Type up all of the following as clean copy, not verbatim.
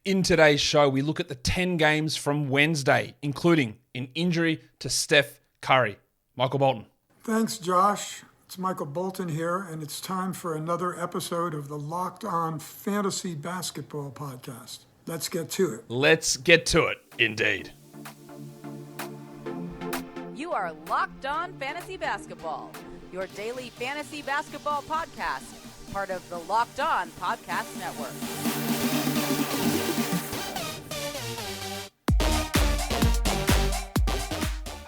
In today's show, we look at the 10 games from Wednesday, including an injury to Steph Curry. Michael Bolton. Thanks, Josh. It's Michael Bolton here, and it's time for another episode of the Locked On Fantasy Basketball Podcast. Let's get to it. Let's get to it, indeed. You are Locked On Fantasy Basketball, your daily fantasy basketball podcast, part of the Locked On Podcast Network.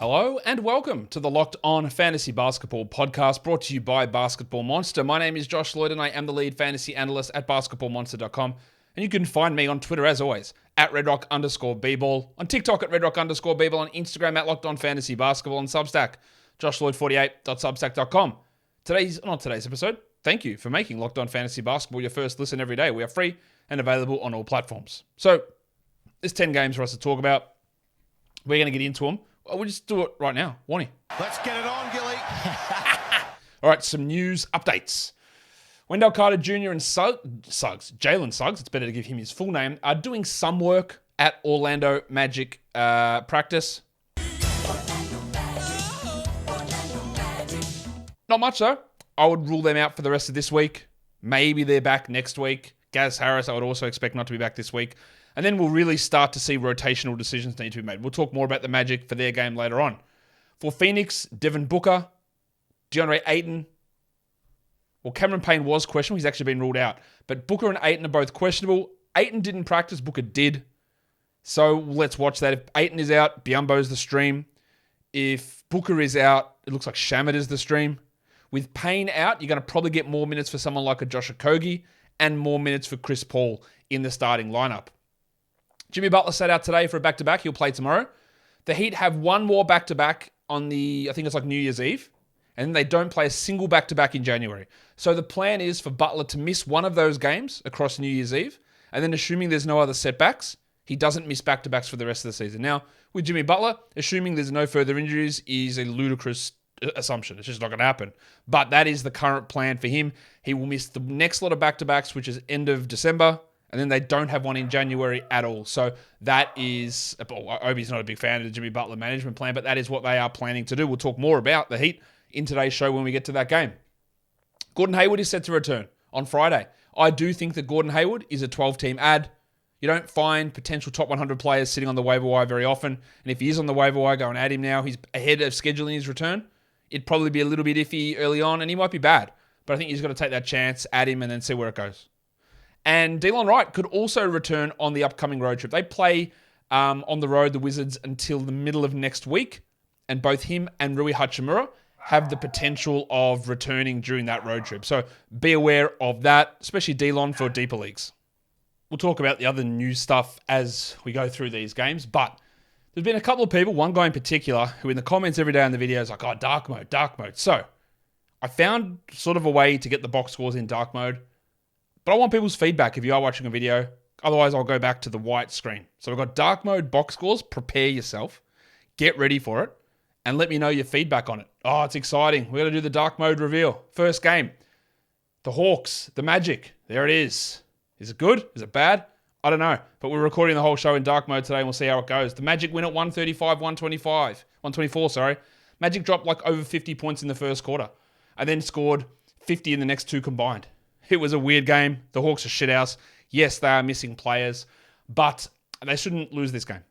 Hello and welcome to the Locked On Fantasy Basketball Podcast, brought to you by Basketball Monster. My name is Josh Lloyd and I am the lead fantasy analyst at basketballmonster.com. And you can find me on Twitter as always, at redrock_bball, on TikTok at redrock_bball, on Instagram at Locked On Fantasy Basketball, and Substack, joshloyd48.substack.com. Not today's episode. Thank you for making Locked On Fantasy Basketball your first listen every day. We are free and available on all platforms. So, there's 10 games for us to talk about. We're going to get into them. We'll just do it right now. Wani. Let's get it on, Gilly. All right, some news updates. Wendell Carter Jr. and Jalen Suggs, it's better to give him his full name, are doing some work at Orlando Magic practice. Not much, though. I would rule them out for the rest of this week. Maybe they're back next week. Gaz Harris, I would also expect not to be back this week. And then we'll really start to see rotational decisions need to be made. We'll talk more about the Magic for their game later on. For Phoenix, Devin Booker, DeAndre Ayton. Well, Cameron Payne was questionable. He's actually been ruled out. But Booker and Ayton are both questionable. Ayton didn't practice. Booker did. So let's watch that. If Ayton is out, Biyombo's the stream. If Booker is out, it looks like Shamet is the stream. With Payne out, you're going to probably get more minutes for someone like a Josh Okogie and more minutes for Chris Paul in the starting lineup. Jimmy Butler sat out today for a back-to-back. He'll play tomorrow. The Heat have one more back-to-back on I think it's like New Year's Eve. And then they don't play a single back-to-back in January. So the plan is for Butler to miss one of those games across New Year's Eve. And then assuming there's no other setbacks, he doesn't miss back-to-backs for the rest of the season. Now, with Jimmy Butler, assuming there's no further injuries is a ludicrous assumption. It's just not going to happen. But that is the current plan for him. He will miss the next lot of back-to-backs, which is end of December. And then they don't have one in January at all. So that is, Obi's not a big fan of the Jimmy Butler management plan, but that is what they are planning to do. We'll talk more about the Heat in today's show when we get to that game. Gordon Hayward is set to return on Friday. I do think that Gordon Hayward is a 12-team ad. You don't find potential top 100 players sitting on the waiver wire very often. And if he is on the waiver wire, go and add him now. He's ahead of scheduling his return. It'd probably be a little bit iffy early on, and he might be bad. But I think he's got to take that chance, add him, and then see where it goes. And Delon Wright could also return on the upcoming road trip. They play on the road, the Wizards, until the middle of next week. And both him and Rui Hachimura have the potential of returning during that road trip. So be aware of that, especially Delon for deeper leagues. We'll talk about the other new stuff as we go through these games. But there's been a couple of people, one guy in particular, who in the comments every day on the video is like, oh, dark mode. So I found sort of a way to get the box scores in dark mode. But I want people's feedback if you are watching a video. Otherwise, I'll go back to the white screen. So we've got dark mode box scores. Prepare yourself. Get ready for it. And let me know your feedback on it. Oh, it's exciting. We're going to do the dark mode reveal. First game. The Hawks. The Magic. There it is. Is it good? Is it bad? I don't know. But we're recording the whole show in dark mode today and we'll see how it goes. The Magic win at 124, sorry. Magic dropped like over 50 points in the first quarter. And then scored 50 in the next two combined. It was a weird game. The Hawks are shithouse. Yes, they are missing players, but they shouldn't lose this game.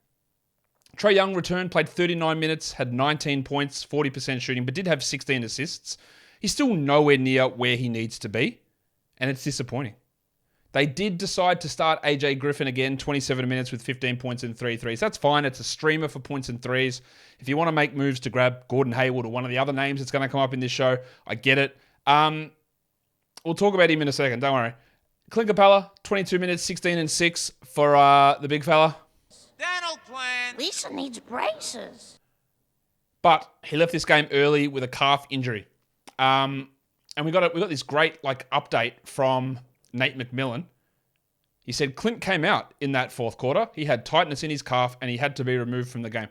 Trae Young returned, played 39 minutes, had 19 points, 40% shooting, but did have 16 assists. He's still nowhere near where he needs to be, and it's disappointing. They did decide to start AJ Griffin again, 27 minutes with 15 points and 3 threes. That's fine. It's a streamer for points and threes. If you want to make moves to grab Gordon Hayward or one of the other names that's going to come up in this show, I get it. We'll talk about him in a second. Don't worry. Clint Capella, 22 minutes, 16 and 6 for the big fella. Dental plan. Lisa needs braces. But he left this game early with a calf injury. And we got this great update from Nate McMillan. He said Clint came out in that fourth quarter. He had tightness in his calf and he had to be removed from the game.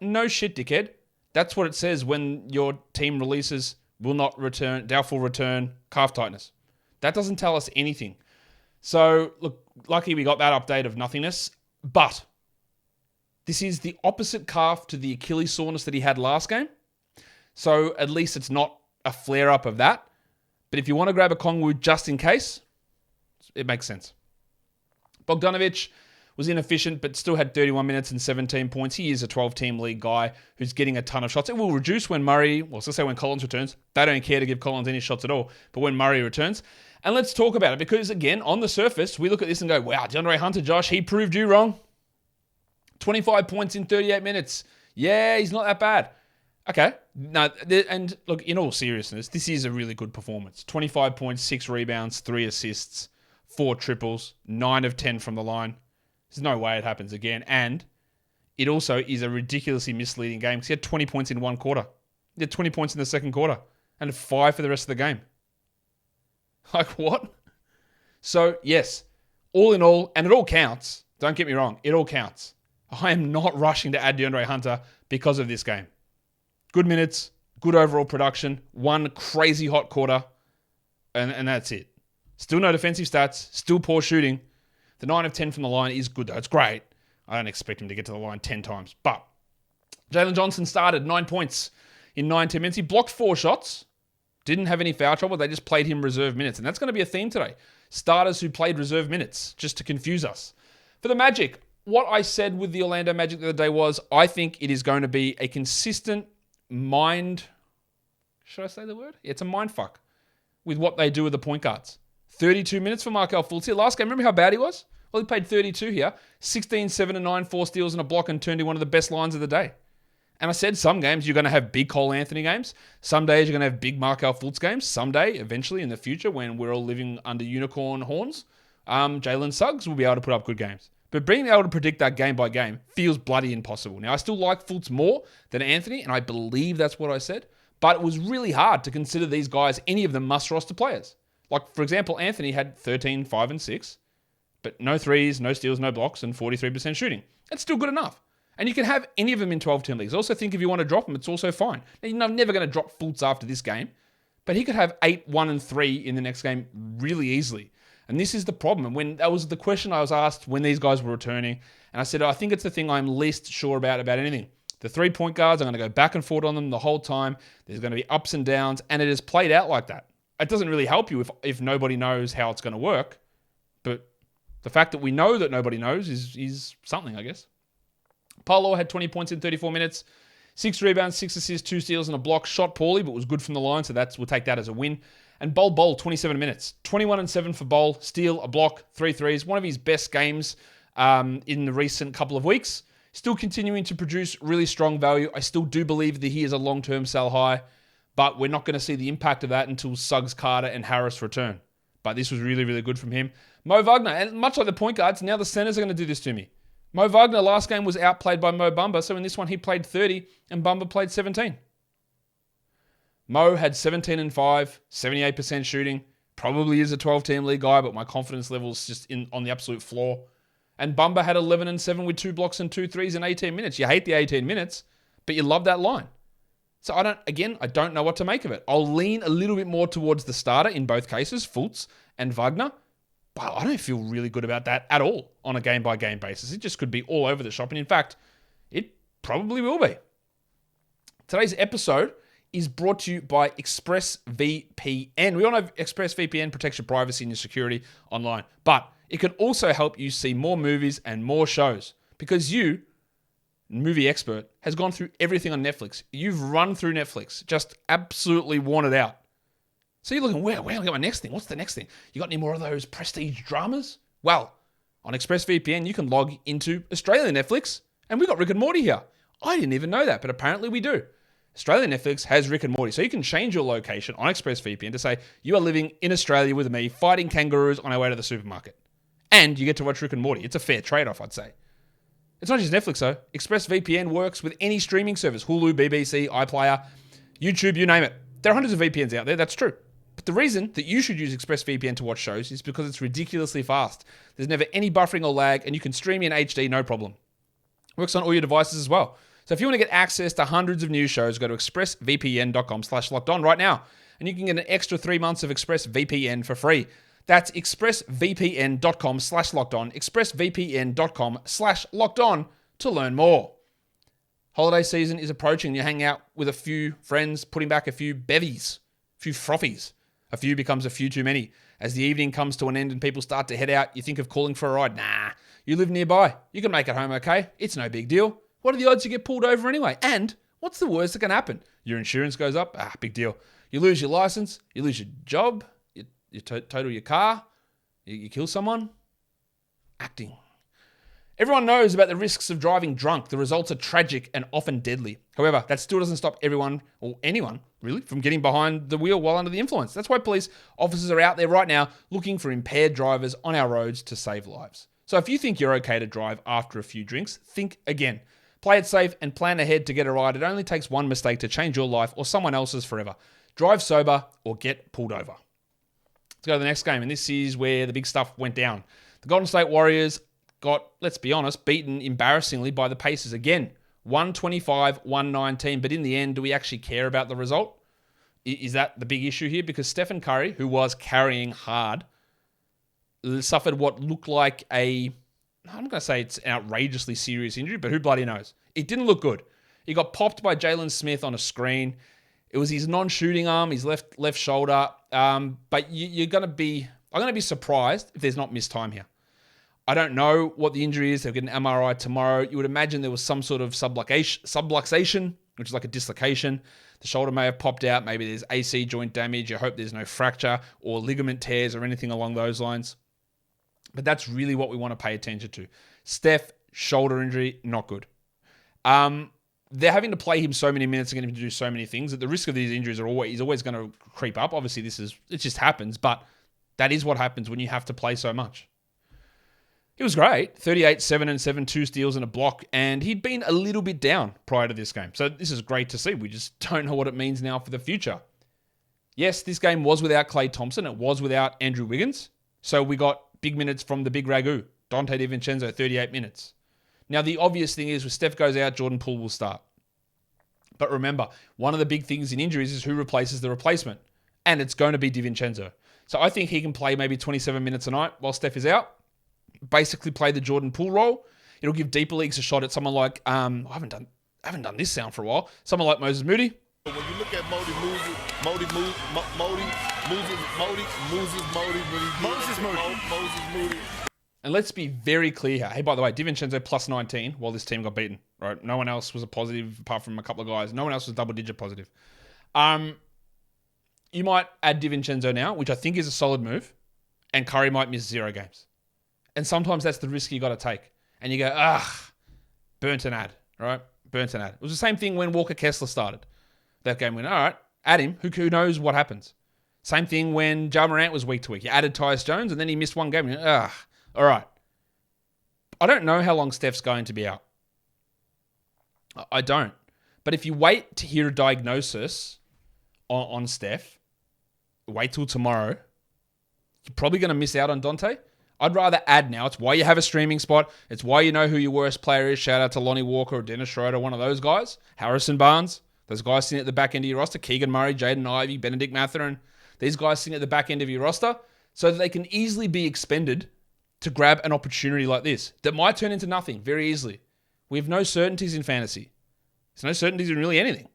No shit, dickhead. That's what it says when your team releases will not return, doubtful return, calf tightness. That doesn't tell us anything. So, look, lucky we got that update of nothingness. But this is the opposite calf to the Achilles soreness that he had last game. So at least it's not a flare-up of that. But if you want to grab a Kongwu just in case, it makes sense. Bogdanovic was inefficient, but still had 31 minutes and 17 points. He is a 12-team league guy who's getting a ton of shots. It will reduce when when Collins returns. They don't care to give Collins any shots at all. But when Murray returns, and let's talk about it, because again, on the surface, we look at this and go, wow, DeAndre Hunter, Josh, he proved you wrong. 25 points in 38 minutes. Yeah, he's not that bad. Okay. No, and look, in all seriousness, this is a really good performance. 25 points, 6 rebounds, 3 assists, 4 triples, 9 of 10 from the line. There's no way it happens again. And it also is a ridiculously misleading game because he had 20 points in one quarter. He had 20 points in the second quarter and 5 for the rest of the game. Like, what? So, yes, all in all, and it all counts. Don't get me wrong. It all counts. I am not rushing to add DeAndre Hunter because of this game. Good minutes, good overall production, one crazy hot quarter, and that's it. Still no defensive stats, still poor shooting. The 9 of 10 from the line is good, though. It's great. I don't expect him to get to the line 10 times. But Jalen Johnson started 9 points in 19 minutes. He blocked 4 shots. Didn't have any foul trouble. They just played him reserve minutes. And that's going to be a theme today. Starters who played reserve minutes, just to confuse us. For the Magic, what I said with the Orlando Magic the other day was, I think it is going to be a consistent should I say the word? Yeah, it's a mind fuck with what they do with the point guards. 32 minutes for Markelle Fultz here. Last game, remember how bad he was? Well, he played 32 here. 16, 7, and 9, 4 steals and a block, and turned in one of the best lines of the day. And I said some games you're going to have big Cole Anthony games. Some days you're going to have big Markelle Fultz games. Someday, eventually in the future, when we're all living under unicorn horns, Jalen Suggs will be able to put up good games. But being able to predict that game by game feels bloody impossible. Now, I still like Fultz more than Anthony, and I believe that's what I said. But it was really hard to consider these guys, any of them, must-roster players. Like, for example, Anthony had 13, 5, and 6, but no threes, no steals, no blocks, and 43% shooting. That's still good enough. And you can have any of them in 12-team leagues. I also think if you want to drop them, it's also fine. Now, you're never going to drop Fultz after this game, but he could have 8, 1, and 3 in the next game really easily. And this is the problem. And when that was the question I was asked when these guys were returning, and I said, I think it's the thing I'm least sure about anything. The 3-point guards, I'm going to go back and forth on them the whole time. There's going to be ups and downs, and it has played out like that. It doesn't really help you if nobody knows how it's going to work. But the fact that we know that nobody knows is something, I guess. Paolo had 20 points in 34 minutes, 6 rebounds, 6 assists, 2 steals, and a block. Shot poorly, but was good from the line, so we'll take that as a win. And Bol, 27 minutes. 21 and 7 for Bol. Steal, a block, 3 threes. One of his best games in the recent couple of weeks. Still continuing to produce really strong value. I still do believe that he is a long-term sell high, but we're not going to see the impact of that until Suggs, Carter, and Harris return. But this was really, really good from him. Mo Wagner, and much like the point guards, now the centers are going to do this to me. Mo Wagner last game was outplayed by Mo Bamba, so in this one he played 30 and Bamba played 17. Mo had 17 and 5, 78% shooting. Probably is a 12-team league guy, but my confidence level is just on the absolute floor. And Bamba had 11 and 7 with 2 blocks and 2 threes in 18 minutes. You hate the 18 minutes, but you love that line. So I don't know what to make of it. I'll lean a little bit more towards the starter in both cases, Fultz and Wagner. But I don't feel really good about that at all on a game-by-game basis. It just could be all over the shop. And in fact, it probably will be. Today's episode is brought to you by ExpressVPN. We all know ExpressVPN protects your privacy and your security online, but it can also help you see more movies and more shows because you, movie expert, has gone through everything on Netflix. You've run through Netflix, just absolutely worn it out. So you're looking, where I got my next thing? What's the next thing? You got any more of those prestige dramas? Well, on ExpressVPN, you can log into Australian Netflix, and we got Rick and Morty here. I didn't even know that, but apparently we do. Australian Netflix has Rick and Morty, so you can change your location on ExpressVPN to say, you are living in Australia with me, fighting kangaroos on our way to the supermarket. And you get to watch Rick and Morty. It's a fair trade-off, I'd say. It's not just Netflix, though. ExpressVPN works with any streaming service, Hulu, BBC, iPlayer, YouTube, you name it. There are hundreds of VPNs out there, that's true. But the reason that you should use ExpressVPN to watch shows is because it's ridiculously fast. There's never any buffering or lag, and you can stream in HD, no problem. Works on all your devices as well. So if you want to get access to hundreds of news shows, go to expressvpn.com/lockedon right now. And you can get an extra 3 months of ExpressVPN for free. That's expressvpn.com/lockedon, expressvpn.com/lockedon to learn more. Holiday season is approaching. You hang out with a few friends, putting back a few bevies, a few frothies. A few becomes a few too many. As the evening comes to an end and people start to head out, you think of calling for a ride. Nah, you live nearby. You can make it home okay. It's no big deal. What are the odds you get pulled over anyway? And what's the worst that can happen? Your insurance goes up. Big deal. You lose your license. You lose your job. You total your car. You kill someone. Acting. Everyone knows about the risks of driving drunk. The results are tragic and often deadly. However, that still doesn't stop everyone, or anyone really, from getting behind the wheel while under the influence. That's why police officers are out there right now looking for impaired drivers on our roads to save lives. So if you think you're okay to drive after a few drinks, think again. Play it safe and plan ahead to get a ride. It only takes one mistake to change your life or someone else's forever. Drive sober or get pulled over. Let's go to the next game, and this is where the big stuff went down. The Golden State Warriors got, let's be honest, beaten embarrassingly by the Pacers again. 125-119, but in the end, do we actually care about the result? Is that the big issue here? Because Stephen Curry, who was carrying hard, suffered what looked like I'm not going to say it's an outrageously serious injury, but who bloody knows? It didn't look good. He got popped by Jalen Smith on a screen. It was his non-shooting arm, his left shoulder. But I'm going to be surprised if there's not missed time here. I don't know what the injury is. They'll get an MRI tomorrow. You would imagine there was some sort of subluxation, which is like a dislocation. The shoulder may have popped out. Maybe there's AC joint damage. You hope there's no fracture or ligament tears or anything along those lines. But that's really what we want to pay attention to. Steph, shoulder injury, not good. They're having to play him so many minutes and get him to do so many things that the risk of these injuries he's always going to creep up. Obviously, it just happens, but that is what happens when you have to play so much. He was great. 38, 7 and 7, 2 steals and a block, and he'd been a little bit down prior to this game. So this is great to see. We just don't know what it means now for the future. Yes, this game was without Klay Thompson. It was without Andrew Wiggins. So we got big minutes from the big ragu. Dante DiVincenzo, 38 minutes. Now, the obvious thing is when Steph goes out, Jordan Poole will start. But remember, one of the big things in injuries is who replaces the replacement. And it's going to be DiVincenzo. So I think he can play maybe 27 minutes a night while Steph is out. Basically play the Jordan Poole role. It'll give deeper leagues a shot at someone like, I haven't done this sound for a while. Someone like Moses Moody. When you look at Moses Moody. And let's be very clear here. Hey, by the way, DiVincenzo plus 19 while this team got beaten. Right? No one else was a positive apart from a couple of guys. No one else was double-digit positive. You might add DiVincenzo now, which I think is a solid move, and Curry might miss 0 games. And sometimes that's the risk you got to take. And you go, burnt an ad, right? Burnt an ad. It was the same thing when Walker Kessler started. That game went, all right, add him. Who knows what happens? Same thing when Ja Morant was week to week. You added Tyus Jones, and then he missed one game. You go, all right. I don't know how long Steph's going to be out. I don't. But if you wait to hear a diagnosis on Steph, wait till tomorrow, you're probably going to miss out on Dante. I'd rather add now. It's why you have a streaming spot. It's why you know who your worst player is. Shout out to Lonnie Walker or Dennis Schroeder, one of those guys. Harrison Barnes. Those guys sitting at the back end of your roster. Keegan Murray, Jaden Ivey, Benedict Mathurin. These guys sitting at the back end of your roster so that they can easily be expended to grab an opportunity like this that might turn into nothing very easily. We have no certainties in fantasy. There's no certainties in really anything.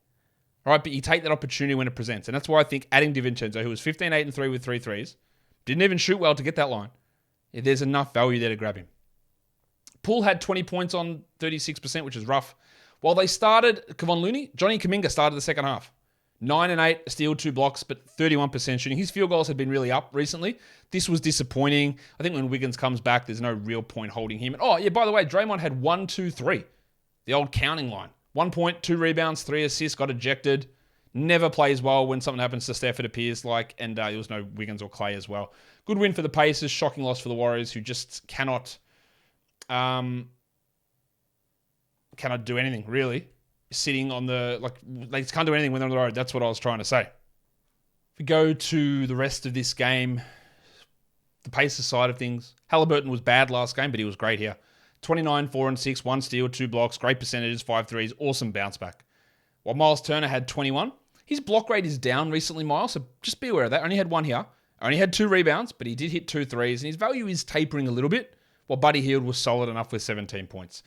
All right, but you take that opportunity when it presents. And that's why I think adding DiVincenzo, who was 15, 8 and 3 with 3 threes, didn't even shoot well to get that line. There's enough value there to grab him. Poole had 20 points on 36%, which is rough. While they started Kevon Looney, Johnny Kuminga started the second half. 9 and 8, a steal, 2 blocks, but 31% shooting. His field goals had been really up recently. This was disappointing. I think when Wiggins comes back, there's no real point holding him. Oh, yeah, by the way, Draymond had 1, 2, 3. The old counting line. 1 point, 2 rebounds, 3 assists, got ejected. Never plays well when something happens to Steph, it appears like, and there was no Wiggins or Klay as well. Good win for the Pacers, shocking loss for the Warriors, who just cannot do anything, really. Sitting on they just can't do anything when they're on the road. That's what I was trying to say. If we go to the rest of this game, the Pacers side of things, Halliburton was bad last game, but he was great here. 29, 4 and 6, 1 steal, 2 blocks, great percentages, 5 threes, awesome bounce back. While Miles Turner had 21, his block rate is down recently, Miles, so just be aware of that. Only had 1 here. Only had 2 rebounds, but he did hit 2 threes, and his value is tapering a little bit, while Buddy Hield was solid enough with 17 points.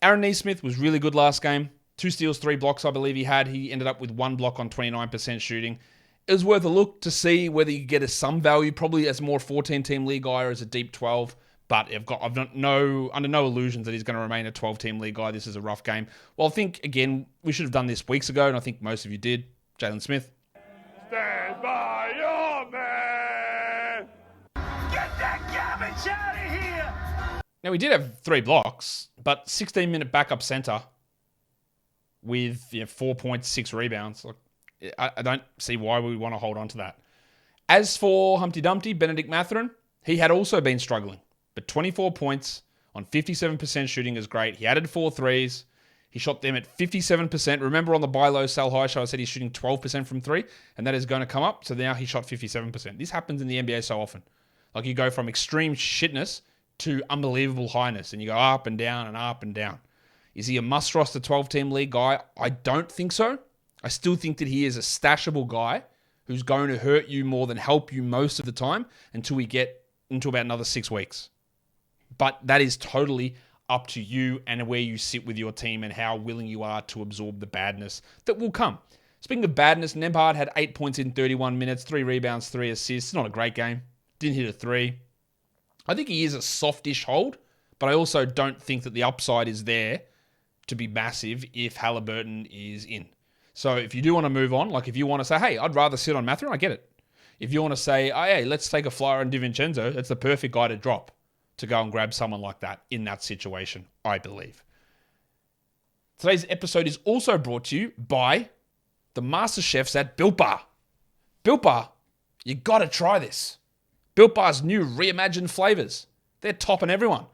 Aaron Nesmith was really good last game. 2 steals, 3 blocks, I believe he had. He ended up with 1 block on 29% shooting. It was worth a look to see whether you get some value, probably as a more 14-team league guy or as a deep 12. But I've under no illusions that he's going to remain a 12-team league guy. This is a rough game. Well, I think, again, we should have done this weeks ago, and I think most of you did. Jalen Smith. Stand by your man. Get that garbage out of here. Now, we did have 3 blocks, but 16-minute backup center with 4 points, 6 rebounds. I don't see why we want to hold on to that. As for Humpty Dumpty, Benedict Mathurin, he had also been struggling. But 24 points on 57% shooting is great. He added 4 threes. He shot them at 57%. Remember on the buy low, sell high show, I said he's shooting 12% from 3, and that is going to come up. So now he shot 57%. This happens in the NBA so often. Like you go from extreme shitness to unbelievable highness, and you go up and down and up and down. Is he a must-roster 12-team league guy? I don't think so. I still think that he is a stashable guy who's going to hurt you more than help you most of the time until we get into about another 6 weeks. But that is totally up to you and where you sit with your team and how willing you are to absorb the badness that will come. Speaking of badness, Nembhard had 8 points in 31 minutes, 3 rebounds, 3 assists. Not a great game. Didn't hit a 3. I think he is a softish hold, but I also don't think that the upside is there to be massive if Halliburton is in. So if you do want to move on, like if you want to say, hey, I'd rather sit on Mathurin, I get it. If you want to say, oh, hey, let's take a flyer on DiVincenzo, that's the perfect guy to drop to go and grab someone like that in that situation, I believe. Today's episode is also brought to you by the Master Chefs at Built Bar. Built Bar, you got to try this. Built Bar's new reimagined flavors. They're topping everyone.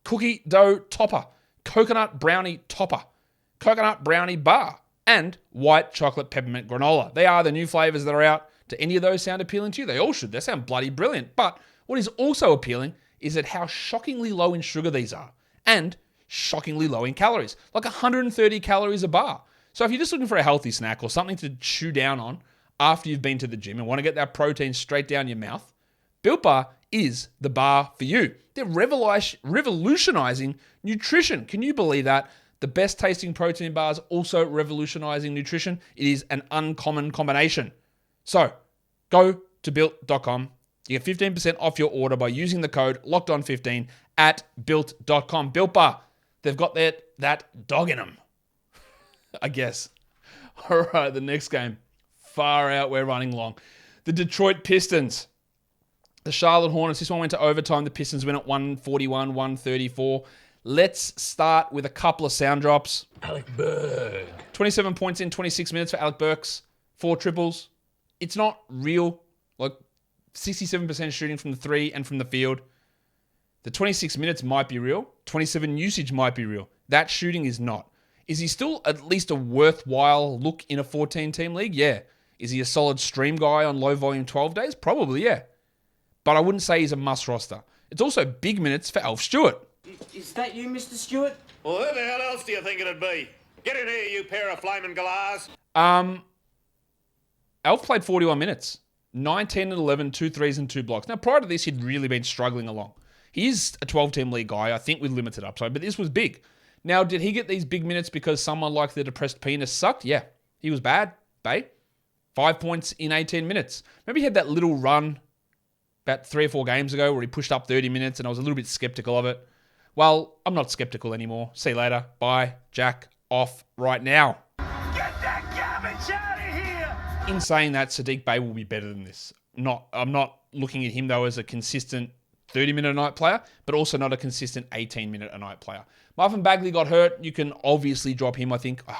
Cookie dough topper, coconut brownie topper, coconut brownie bar, and white chocolate peppermint granola. They are the new flavors that are out. Do any of those sound appealing to you? They all should. They sound bloody brilliant. But what is also appealing is at how shockingly low in sugar these are and shockingly low in calories. Like 130 calories a bar. So if you're just looking for a healthy snack or something to chew down on after you've been to the gym and want to get that protein straight down your mouth, Built Bar is the bar for you. They're revolutionizing nutrition. Can you believe that? The best tasting protein bars also revolutionizing nutrition. It is an uncommon combination. So go to built.com. You get 15% off your order by using the code LOCKEDON15 at built.com. Built Bar, they've got that dog in them, I guess. All right, the next game. Far out, we're running long. The Detroit Pistons. The Charlotte Hornets. This one went to overtime. The Pistons win at 141-134. Let's start with a couple of sound drops. Alec Burks. 27 points in 26 minutes for Alec Burks. 4 triples. It's not real. Like 67% shooting from the 3 and from the field. The 26 minutes might be real. 27 usage might be real. That shooting is not. Is he still at least a worthwhile look in a 14-team league? Yeah. Is he a solid stream guy on low volume 12 days? Probably, yeah. But I wouldn't say he's a must roster. It's also big minutes for Alf Stewart. Is that you, Mr. Stewart? Well, who the hell else do you think it'd be? Get in here, you pair of flaming galahs. Alf played 41 minutes. 19 and 11, 2 threes and 2 blocks. Now, prior to this, he'd really been struggling along. He is a 12-team league guy, I think, with limited upside, but this was big. Now, did he get these big minutes because someone like the depressed penis sucked? Yeah. He was bad, babe. 5 points in 18 minutes. Maybe he had that little run about 3 or 4 games ago where he pushed up 30 minutes and I was a little bit skeptical of it. Well, I'm not skeptical anymore. See you later. Bye. Jack off right now. Get that garbage out of here. In saying that, Sadiq Bey will be better than this. I'm not looking at him, though, as a consistent 30-minute-a-night player, but also not a consistent 18-minute-a-night player. Marvin Bagley got hurt. You can obviously drop him, I think. I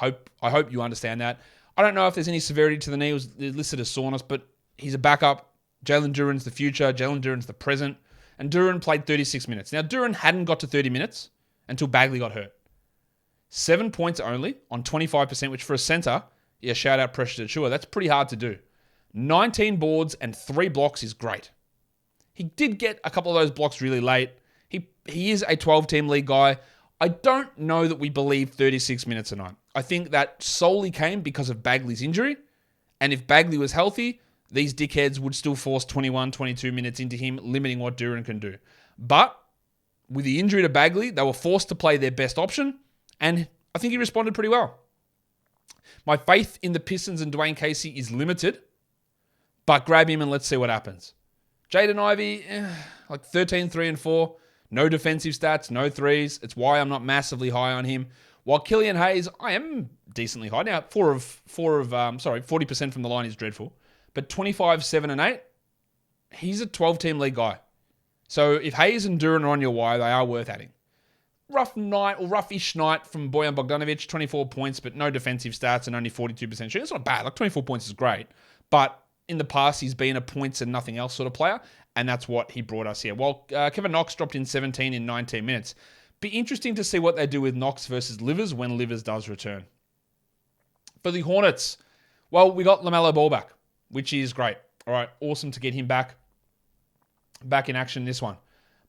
hope you understand that. I don't know if there's any severity to the knee. It was listed as soreness, but he's a backup. Jalen Duren's the future. Jalen Duren's the present. And Duren played 36 minutes. Now, Duren hadn't got to 30 minutes until Bagley got hurt. 7 points only on 25%, which for a center, yeah, shout out Precious Achiuwa. That's pretty hard to do. 19 boards and 3 blocks is great. He did get a couple of those blocks really late. He is a 12-team league guy. I don't know that we believe 36 minutes a night. I think that solely came because of Bagley's injury. And if Bagley was healthy, these dickheads would still force 21, 22 minutes into him, limiting what Duren can do. But with the injury to Bagley, they were forced to play their best option, and I think he responded pretty well. My faith in the Pistons and Dwayne Casey is limited, but grab him and let's see what happens. Jaden Ivey, like 13, 3, and 4. No defensive stats, no threes. It's why I'm not massively high on him. While Killian Hayes, I am decently high. Now, 40% from the line is dreadful. But 25, 7, and 8, he's a 12-team league guy. So if Hayes and Duren are on your wire, they are worth adding. Roughish night from Bojan Bogdanovic, 24 points, but no defensive stats and only 42% shooting. It's not bad. Like 24 points is great. But in the past, he's been a points and nothing else sort of player, and that's what he brought us here. While Kevin Knox dropped in 17 in 19 minutes. Be interesting to see what they do with Knox versus Livers when Livers does return. For the Hornets, well, we got LaMelo Ball back, which is great. All right, awesome to get him back in action this one.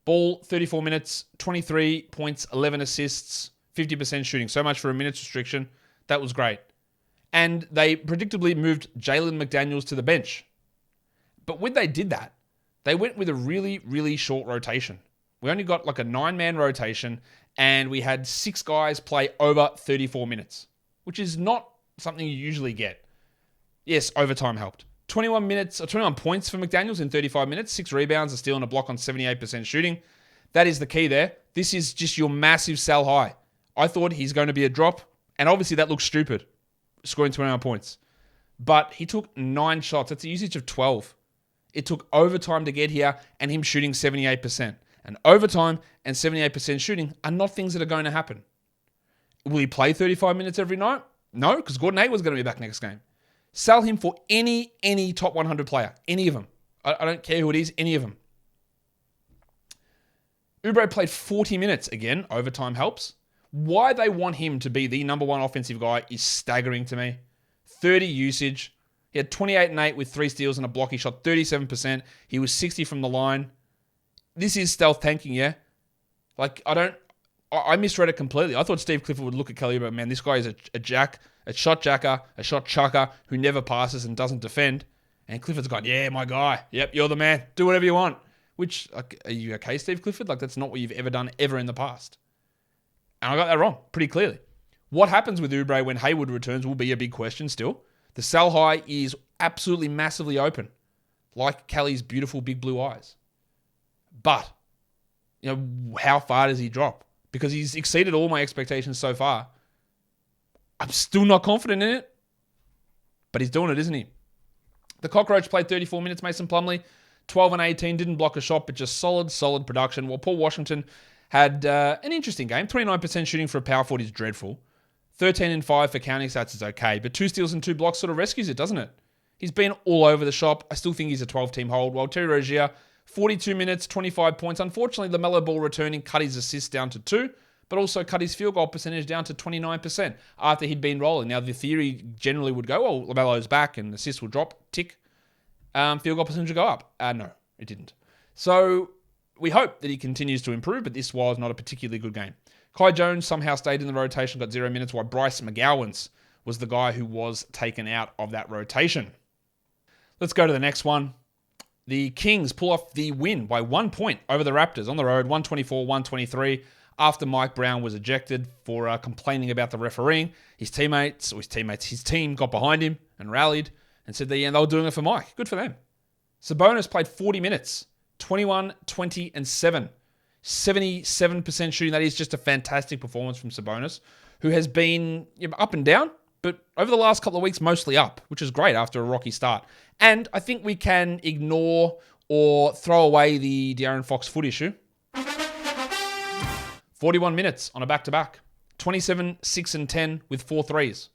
Ball, 34 minutes, 23 points, 11 assists, 50% shooting. So much for a minutes restriction. That was great. And they predictably moved Jalen McDaniels to the bench. But when they did that, they went with a really, really short rotation. We only got like a 9-man rotation, and we had 6 guys play over 34 minutes, which is not something you usually get. Yes, overtime helped. 21 points for McDaniels in 35 minutes, 6 rebounds, a steal, and a block on 78% shooting. That is the key there. This is just your massive sell high. I thought he's going to be a drop, and obviously that looks stupid, scoring 21 points. But he took 9 shots. That's a usage of 12. It took overtime to get here, and him shooting 78%. And overtime and 78% shooting are not things that are going to happen. Will he play 35 minutes every night? No, because Gordon Hayward's was going to be back next game. Sell him for any top 100 player. Any of them. I don't care who it is. Any of them. Oubre played 40 minutes. Again, overtime helps. Why they want him to be the number 1 offensive guy is staggering to me. 30 usage. He had 28 and 8 with 3 steals and a block. He shot 37%. He was 60 from the line. This is stealth tanking, yeah? Like, I misread it completely. I thought Steve Clifford would look at Kelly, but man, this guy is a shot jacker, a shot chucker who never passes and doesn't defend. And Clifford's gone, yeah, my guy. Yep, you're the man. Do whatever you want. Which, like, are you okay, Steve Clifford? Like, that's not what you've ever done ever in the past. And I got that wrong pretty clearly. What happens with Oubre when Hayward returns will be a big question still. The sell high is absolutely massively open, like Kelly's beautiful big blue eyes. But, how far does he drop? Because he's exceeded all my expectations so far. I'm still not confident in it. But he's doing it, isn't he? The Cockroach played 34 minutes, Mason Plumlee. 12 and 18, didn't block a shot, but just solid production. While Paul Washington had an interesting game. 29% shooting for a power forward is dreadful. 13 and 5 for counting stats is okay. But 2 steals and 2 blocks sort of rescues it, doesn't it? He's been all over the shop. I still think he's a 12-team hold. While Terry Rozier, 42 minutes, 25 points. Unfortunately, LaMelo Ball returning cut his assists down to 2, but also cut his field goal percentage down to 29% after he'd been rolling. Now, the theory generally would go, well, LaMelo's back and assists will drop, tick. Field goal percentage will go up. No, it didn't. So we hope that he continues to improve, but this was not a particularly good game. Kai Jones somehow stayed in the rotation, got 0 minutes, while Bryce McGowans was the guy who was taken out of that rotation. Let's go to the next one. The Kings pull off the win by 1 point over the Raptors on the road, 124-123, after Mike Brown was ejected for complaining about the refereeing. His team got behind him and rallied and said they were doing it for Mike. Good for them. Sabonis played 40 minutes, 21, 20, and 7. 77% shooting. That is just a fantastic performance from Sabonis, who has been up and down, but over the last couple of weeks, mostly up, which is great after a rocky start. And I think we can ignore or throw away the De'Aaron Fox foot issue. 41 minutes on a back-to-back. 27, 6, and 10 with 4 threes.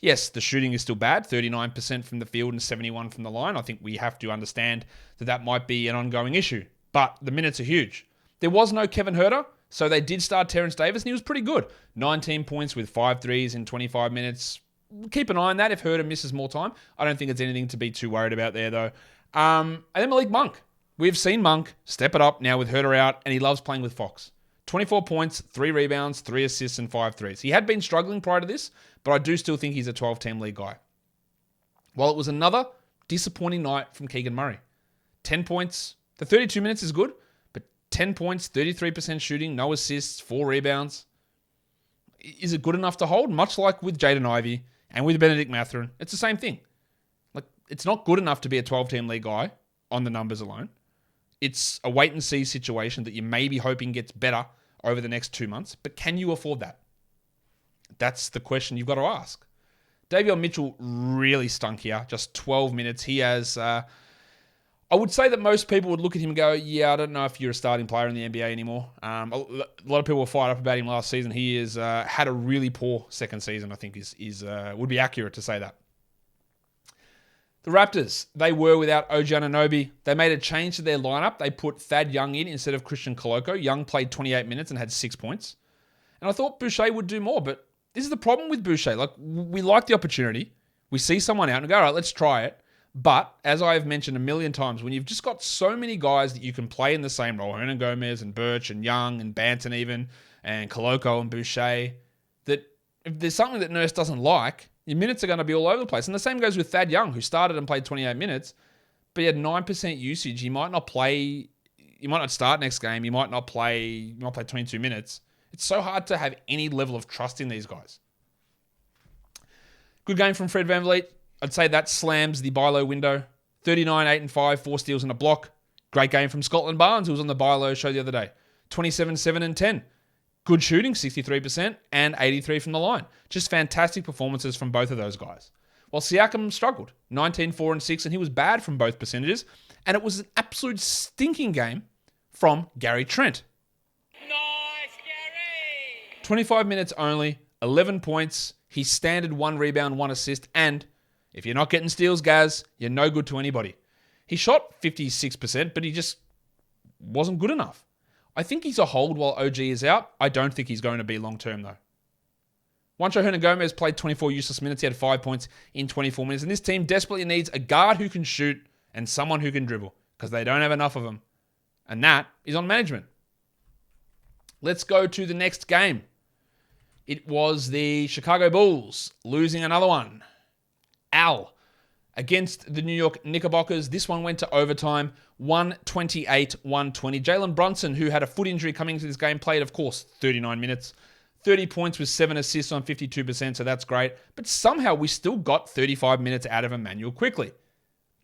Yes, the shooting is still bad, 39% from the field and 71 from the line. I think we have to understand that might be an ongoing issue, but the minutes are huge. There was no Kevin Huerter, so they did start Terrence Davis, and he was pretty good. 19 points with 5 threes in 25 minutes. Keep an eye on that if Huerter misses more time. I don't think it's anything to be too worried about there, though. And then Malik Monk. We've seen Monk step it up now with Huerter out, and he loves playing with Fox. 24 points, 3 rebounds, 3 assists, and 5 threes. He had been struggling prior to this, but I do still think he's a 12-team league guy. While it was another disappointing night from Keegan Murray. 10 points. The 32 minutes is good, but 10 points, 33% shooting, no assists, 4 rebounds. Is it good enough to hold? Much like with Jaden Ivey and with Benedict Mathurin, it's the same thing. Like, it's not good enough to be a 12-team league guy on the numbers alone. It's a wait-and-see situation that you may be hoping gets better over the next 2 months, but can you afford that? That's the question you've got to ask. Davion Mitchell really stunk here, just 12 minutes. He has... I would say that most people would look at him and go, yeah, I don't know if you're a starting player in the NBA anymore. A lot of people were fired up about him last season. He has had a really poor second season, I think would be accurate to say that. The Raptors, they were without OG Anunoby. They made a change to their lineup. They put Thad Young in instead of Christian Koloko. Young played 28 minutes and had 6 points. And I thought Boucher would do more, but this is the problem with Boucher. Like, we like the opportunity. We see someone out and go, all right, let's try it. But, as I've mentioned a million times, when you've just got so many guys that you can play in the same role, Hernan Gomez and Birch and Young and Banton even, and Koloko and Boucher, that if there's something that Nurse doesn't like, your minutes are going to be all over the place. And the same goes with Thad Young, who started and played 28 minutes, but he had 9% usage. He might not start next game. He might play 22 minutes. It's so hard to have any level of trust in these guys. Good game from Fred VanVleet. I'd say that slams the buy low window. 39, 8 and 5, 4 steals and a block. Great game from Scotland Barnes, who was on the buy low show the other day. 27, 7 and 10. Good shooting, 63% and 83 from the line. Just fantastic performances from both of those guys. While Siakam struggled. 19, 4 and 6, and he was bad from both percentages. And it was an absolute stinking game from Gary Trent. Nice, Gary! 25 minutes only, 11 points. He's standard 1 rebound, 1 assist, and if you're not getting steals, Gaz, you're no good to anybody. He shot 56%, but he just wasn't good enough. I think he's a hold while OG is out. I don't think he's going to be long-term, though. Juancho Hernan-Gomez played 24 useless minutes. He had 5 points in 24 minutes. And this team desperately needs a guard who can shoot and someone who can dribble because they don't have enough of them. And that is on management. Let's go to the next game. It was the Chicago Bulls losing another one. Al against the New York Knickerbockers. This one went to overtime, 128-120. Jalen Brunson, who had a foot injury coming into this game, played, of course, 39 minutes. 30 points with 7 assists on 52%, so that's great. But somehow we still got 35 minutes out of Emmanuel Quickley.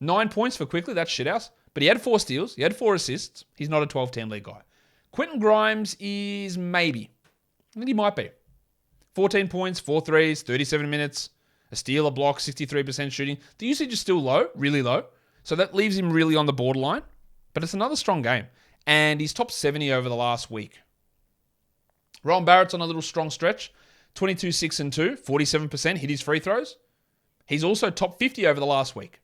9 points for Quickley, that's shithouse. But he had 4 steals, he had 4 assists. He's not a 12-team league guy. Quentin Grimes is maybe. I think he might be. 14 points, 4 threes, 37 minutes. A steal, a block, 63% shooting. The usage is still low, really low. So that leaves him really on the borderline. But it's another strong game. And he's top 70 over the last week. Rowan Barrett's on a little strong stretch. 22, 6 and 2, 47%, hit his free throws. He's also top 50 over the last week.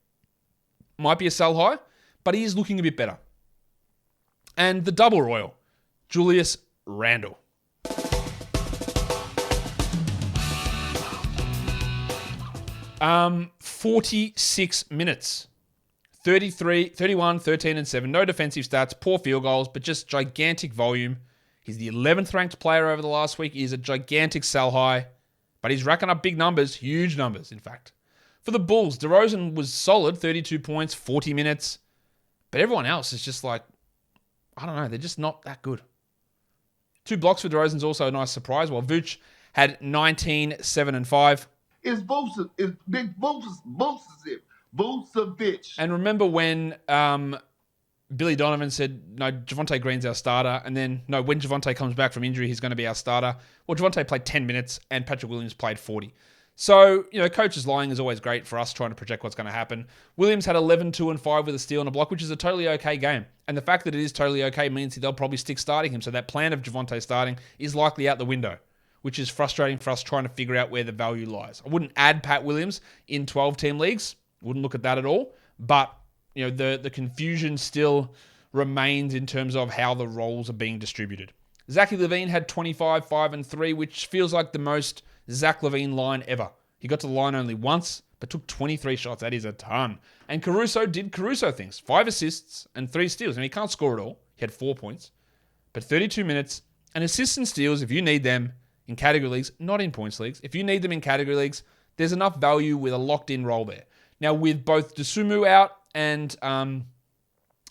Might be a sell high, but he is looking a bit better. And the double royal, Julius Randle. 46 minutes. 33, 31, 13 and 7. No defensive stats, poor field goals, but just gigantic volume. He's the 11th ranked player over the last week. He's a gigantic sell high, but he's racking up big numbers, huge numbers, in fact. For the Bulls, DeRozan was solid, 32 points, 40 minutes. But everyone else is just like, I don't know, they're just not that good. 2 blocks for DeRozan's also a nice surprise, while Vooch had 19, 7 and 5. It's Big Vucevic. And remember when Billy Donovan said, no, Javonte Green's our starter. And then, no, when Javonte comes back from injury, he's going to be our starter. Well, Javonte played 10 minutes and Patrick Williams played 40. So, coaches lying is always great for us trying to project what's going to happen. Williams had 11, 2 and 5 with a steal and a block, which is a totally okay game. And the fact that it is totally okay means they'll probably stick starting him. So that plan of Javonte starting is likely out the window, which is frustrating for us trying to figure out where the value lies. I wouldn't add Pat Williams in 12-team leagues. Wouldn't look at that at all. But, the confusion still remains in terms of how the roles are being distributed. Zachary LaVine had 25, 5 and 3, which feels like the most Zach LaVine line ever. He got to the line only once, but took 23 shots. That is a ton. And Caruso did Caruso things. 5 assists and 3 steals. And he can't score at all. He had 4 points. But 32 minutes. And assists and steals, if you need them in category leagues, not in points leagues. If you need them in category leagues, there's enough value with a locked-in role there. Now, with both Dosunmu out and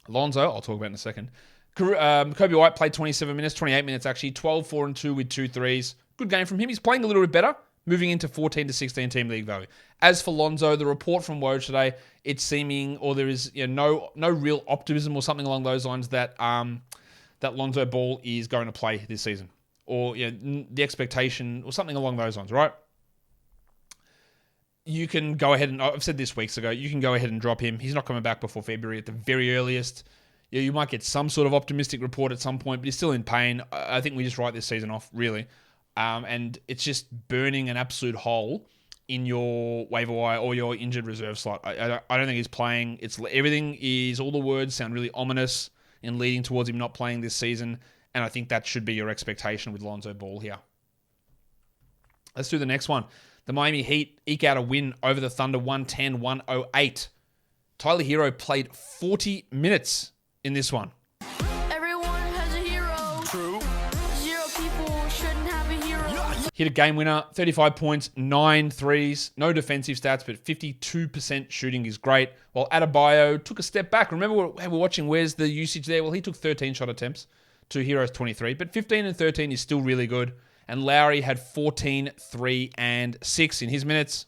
Lonzo, I'll talk about in a second. Kobe White played 27 minutes, 28 minutes actually, 12, 4 and 2 with 2 threes. Good game from him. He's playing a little bit better, moving into 14 to 16 team league value. As for Lonzo, the report from Woj today, it's seeming, or there is no real optimism or something along those lines that that Lonzo Ball is going to play this season, or the expectation or something along those lines, right? You can go ahead and, I've said this weeks ago, you can go ahead and drop him. He's not coming back before February at the very earliest. Yeah, you might get some sort of optimistic report at some point, but he's still in pain. I think we just write this season off, really. And it's just burning an absolute hole in your waiver wire or your injured reserve slot. I don't think he's playing. All the words sound really ominous in leading towards him not playing this season. And I think that should be your expectation with Lonzo Ball here. Let's do the next one. The Miami Heat eke out a win over the Thunder 110-108. Tyler Hero played 40 minutes in this one. Everyone has a hero. True. 0 people shouldn't have a hero. Hit a game winner, 35 points, 9 threes. No defensive stats, but 52% shooting is great. While Adebayo took a step back. Remember, we're watching where's the usage there? Well, he took 13 shot attempts to Hero's 23, but 15 and 13 is still really good. And Lowry had 14, 3, and 6 in his minutes.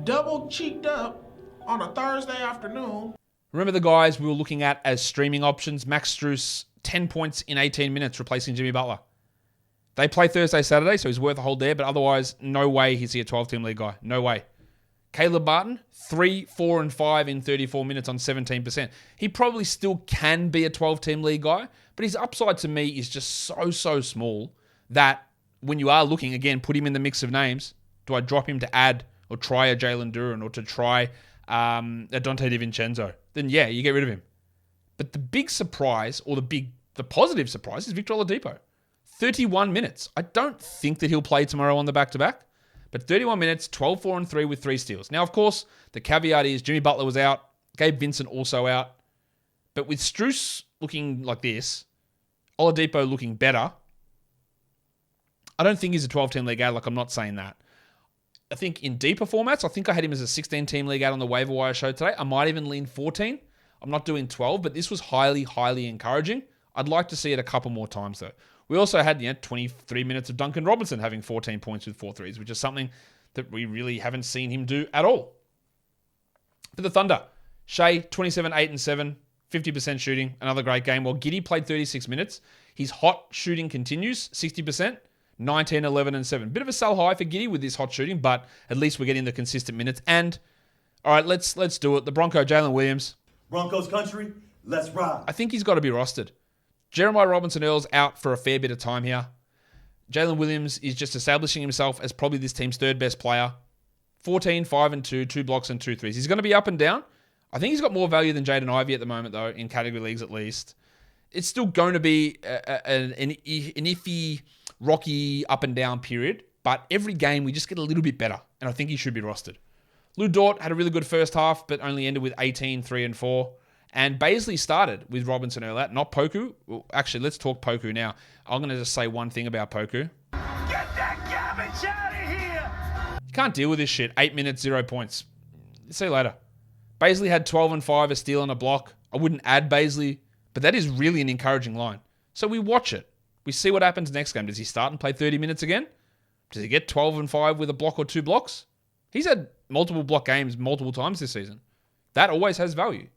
Double cheeked up on a Thursday afternoon. Remember the guys we were looking at as streaming options? Max Strus, 10 points in 18 minutes, replacing Jimmy Butler. They play Thursday, Saturday, so he's worth a hold there, but otherwise, no way he's a 12-team league guy. No way. Caleb Barton, 3, 4, and 5 in 34 minutes on 17%. He probably still can be a 12-team league guy, but his upside to me is just so small that when you are looking, again, put him in the mix of names. Do I drop him to add or try a Jalen Duren or to try a Dante DiVincenzo? Then yeah, you get rid of him. But the big surprise, or the positive surprise, is Victor Oladipo. 31 minutes. I don't think that he'll play tomorrow on the back-to-back, but 31 minutes, 12, 4, and 3 with 3 steals. Now, of course, the caveat is Jimmy Butler was out, Gabe Vincent also out, but with Strus looking like this, Oladipo looking better, I don't think he's a 12-team league ad. Like, I'm not saying that. I think in deeper formats, I think I had him as a 16-team league ad on the waiver wire show today. I might even lean 14. I'm not doing 12, but this was highly encouraging. I'd like to see it a couple more times, though. We also had 23 minutes of Duncan Robinson having 14 points with 4 threes, which is something that we really haven't seen him do at all. For the Thunder, Shea, 27, 8, and 7, 50% shooting, another great game. While Giddey played 36 minutes, his hot shooting continues, 60%. 19, 11, and 7. Bit of a sell high for Giddey with this hot shooting, but at least we're getting the consistent minutes. And, all right, let's do it. The Bronco, Jalen Williams. Broncos country, let's ride. I think he's got to be rostered. Jeremiah Robinson-Earl's out for a fair bit of time here. Jalen Williams is just establishing himself as probably this team's third best player. 14, 5, and 2, 2 blocks and 2 threes. He's going to be up and down. I think he's got more value than Jaden Ivey at the moment, though, in category leagues at least. It's still going to be an iffy, rocky up and down period, but every game we just get a little bit better, and I think he should be rostered. Lou Dort had a really good first half, but only ended with 18, 3, and 4. And Baisley started with Robinson earlier, not Poku. Well, actually, let's talk Poku now. I'm going to just say one thing about Poku. Get that garbage out of here! You can't deal with this shit. 8 minutes, 0 points. See you later. Baisley had 12 and 5, a steal and a block. I wouldn't add Baisley, but that is really an encouraging line. So we watch it. We see what happens next game. Does he start and play 30 minutes again? Does he get 12 and 5 with a block or 2 blocks? He's had multiple block games multiple times this season. That always has value.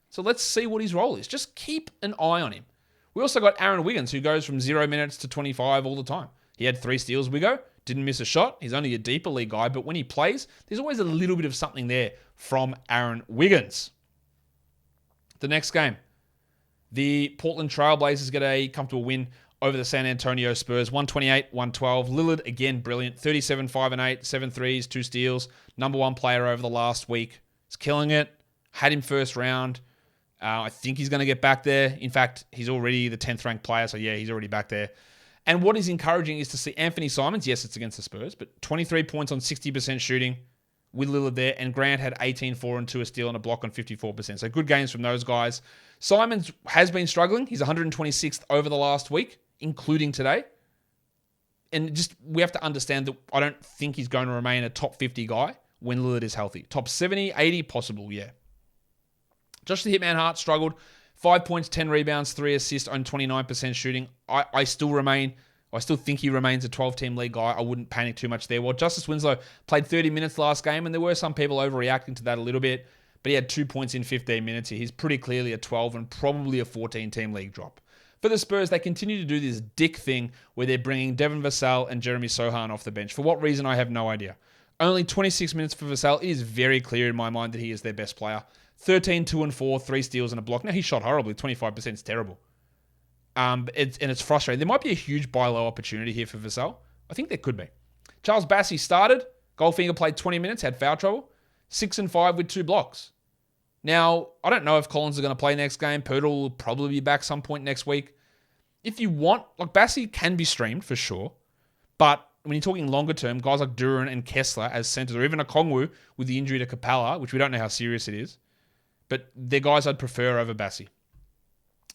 So let's see what his role is. Just keep an eye on him. We also got Aaron Wiggins, who goes from 0 minutes to 25 all the time. He had 3 steals, Wiggo. Didn't miss a shot. He's only a deeper league guy, but when he plays, there's always a little bit of something there from Aaron Wiggins. The next game, the Portland Trailblazers get a comfortable win over the San Antonio Spurs, 128-112. Lillard, again, brilliant. 37, 5, and 8, 7 threes, 2 steals. Number 1 player over the last week. He's killing it. Had him first round. I think he's going to get back there. In fact, he's already the 10th ranked player, so yeah, he's already back there. And what is encouraging is to see Anthony Simons, yes, it's against the Spurs, but 23 points on 60% shooting with Lillard there, and Grant had 18, 4, and 2, a steal and a block on 54%. So good games from those guys. Simons has been struggling. He's 126th over the last week, including today. And just we have to understand that I don't think he's going to remain a top 50 guy when Lillard is healthy. Top 70, 80, possible, yeah. Josh the Hitman Hart struggled. 5 points, 10 rebounds, 3 assists on 29% shooting. I still think he remains a 12-team league guy. I wouldn't panic too much there. Well, Justice Winslow played 30 minutes last game, and there were some people overreacting to that a little bit, but he had 2 points in 15 minutes. He's pretty clearly a 12 and probably a 14-team league drop. For the Spurs, they continue to do this dick thing where they're bringing Devin Vassell and Jeremy Sohan off the bench. For what reason, I have no idea. Only 26 minutes for Vassell. It is very clear in my mind that he is their best player. 13, 2 and 4, 3 steals and a block. Now, he shot horribly. 25% is terrible. It's frustrating. There might be a huge buy low opportunity here for Vassell. I think there could be. Charles Bassey started. Goldfinger played 20 minutes, had foul trouble. 6 and 5 with 2 blocks. Now, I don't know if Collins is going to play next game. Pirtle will probably be back some point next week. If you want, like, Bassey can be streamed for sure. But when you're talking longer term, guys like Duren and Kessler as centers, or even a Kongwu with the injury to Capella, which we don't know how serious it is. But they're guys I'd prefer over Bassey.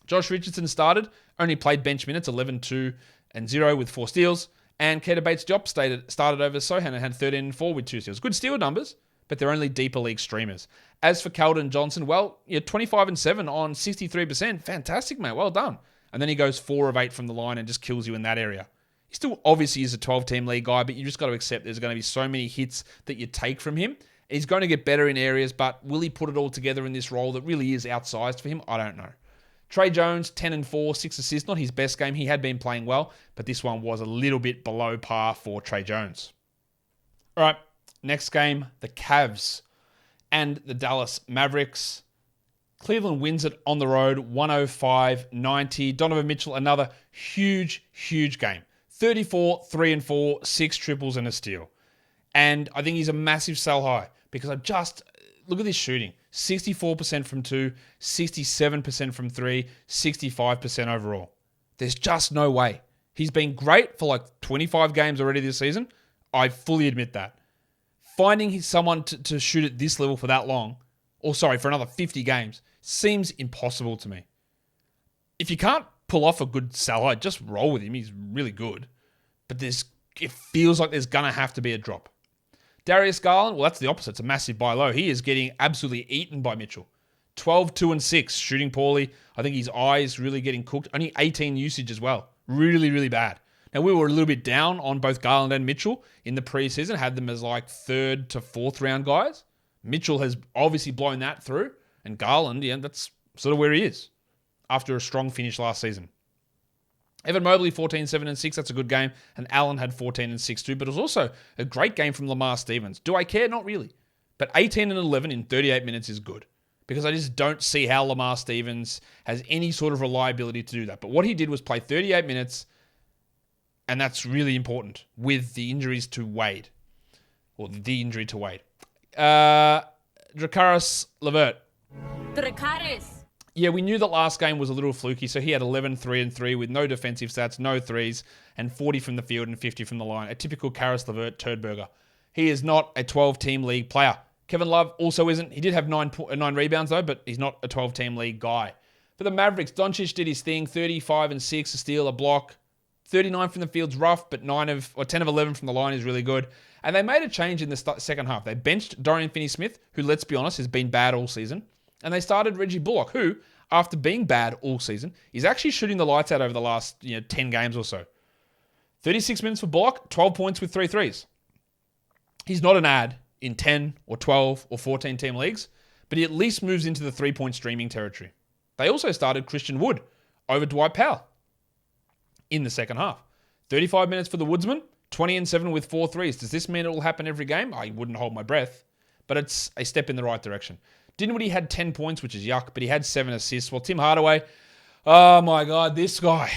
Josh Richardson started, only played bench minutes, 11, 2, and 0 with 4 steals. And Keita Bates-Diop started over Sohan and had 13 and 4 with 2 steals. Good steal numbers, but they're only deeper league streamers. As for Keldon Johnson, well, 25 and 7 on 63%. Fantastic, mate. Well done. And then he goes 4 of 8 from the line and just kills you in that area. He still obviously is a 12-team league guy, but you just got to accept there's going to be so many hits that you take from him. He's going to get better in areas, but will he put it all together in this role that really is outsized for him? I don't know. Trey Jones, 10 and 4, 6 assists. Not his best game. He had been playing well, but this one was a little bit below par for Trey Jones. All right, next game, the Cavs and the Dallas Mavericks. Cleveland wins it on the road, 105-90. Donovan Mitchell, another huge, huge game. 34, 3 and 4, 6 triples and a steal. And I think he's a massive sell high because look at this shooting. 64% from 2, 67% from 3, 65% overall. There's just no way. He's been great for like 25 games already this season. I fully admit that. Finding someone to shoot at this level for that long, for another 50 games, seems impossible to me. If you can't pull off a good sell high, just roll with him. He's really good. But it feels like there's going to have to be a drop. Darius Garland, well, that's the opposite. It's a massive buy low. He is getting absolutely eaten by Mitchell. 12, 2 and 6, shooting poorly. I think his eye is really getting cooked. Only 18 usage as well. Really, really bad. Now, we were a little bit down on both Garland and Mitchell in the preseason, had them as like 3rd to 4th round guys. Mitchell has obviously blown that through, and Garland, that's sort of where he is after a strong finish last season. Evan Mobley, 14, 7 and 6. That's a good game. And Allen had 14 and 6 too, but it was also a great game from Lamar Stevens. Do I care? Not really. But 18 and 11 in 38 minutes is good because I just don't see how Lamar Stevens has any sort of reliability to do that. But what he did was play 38 minutes, and that's really important with the injuries to Wade. Or the injury to Wade. Dracaris Levert. Dracaris. Yeah, we knew that last game was a little fluky, so he had 11, 3 and 3 with no defensive stats, no threes, and 40 from the field and 50 from the line. A typical Karis LeVert turdburger. He is not a 12-team league player. Kevin Love also isn't. He did have 9 rebounds, though, but he's not a 12-team league guy. For the Mavericks, Doncic did his thing, 35 and 6, a steal, a block. 39 from the field's rough, but 10 of 11 from the line is really good. And they made a change in the second half. They benched Dorian Finney-Smith, who, let's be honest, has been bad all season. And they started Reggie Bullock, who, after being bad all season, is actually shooting the lights out over the last 10 games or so. 36 minutes for Bullock, 12 points with 3 threes. He's not an ad in 10 or 12 or 14 team leagues, but he at least moves into the 3-point streaming territory. They also started Christian Wood over Dwight Powell in the second half. 35 minutes for the Woodsman, 20 and 7 with 4 threes. Does this mean it will happen every game? I wouldn't hold my breath, but it's a step in the right direction. Dinwiddie had 10 points, which is yuck, but he had 7 assists. Well, Tim Hardaway, oh my God, this guy,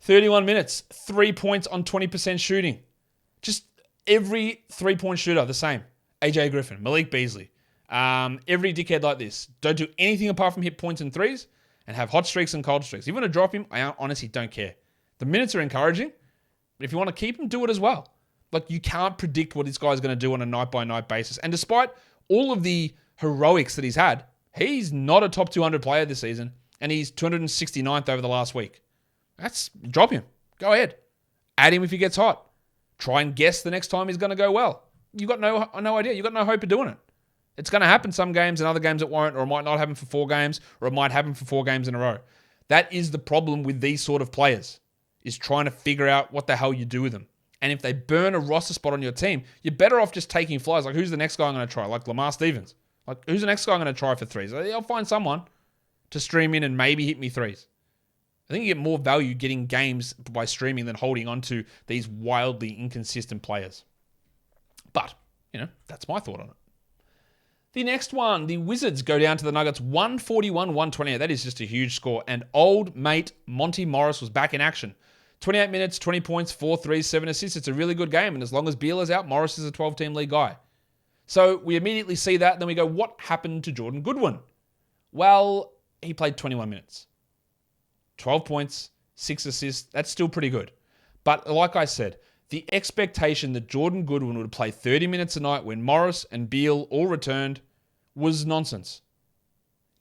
31 minutes, 3 points on 20% shooting. Just every 3-point shooter, the same. AJ Griffin, Malik Beasley, every dickhead like this. Don't do anything apart from hit points and threes and have hot streaks and cold streaks. If you want to drop him, I honestly don't care. The minutes are encouraging, but if you want to keep him, do it as well. Like, you can't predict what this guy's going to do on a night-by-night basis. And despite all of the heroics that he's had, he's not a top 200 player this season, and he's 269th over the last week. Drop him. Go ahead. Add him if he gets hot. Try and guess the next time he's going to go well. you got no idea. You got no hope of doing it. It's going to happen some games and other games it won't, or it might not happen for 4 games, or it might happen for 4 games in a row. That is the problem with these sort of players, is trying to figure out what the hell you do with them. And if they burn a roster spot on your team, you're better off just taking flyers. Like, who's the next guy I'm going to try? Like Lamar Stevens. Like, who's the next guy I'm going to try for threes? I'll find someone to stream in and maybe hit me threes. I think you get more value getting games by streaming than holding on to these wildly inconsistent players. But, that's my thought on it. The next one, the Wizards go down to the Nuggets 141-128. That is just a huge score. And old mate Monty Morris was back in action. 28 minutes, 20 points, 4 threes, 7 assists. It's a really good game. And as long as Beal is out, Morris is a 12-team league guy. So we immediately see that. And then we go, what happened to Jordan Goodwin? Well, he played 21 minutes. 12 points, 6 assists. That's still pretty good. But like I said, the expectation that Jordan Goodwin would play 30 minutes a night when Morris and Beal all returned was nonsense.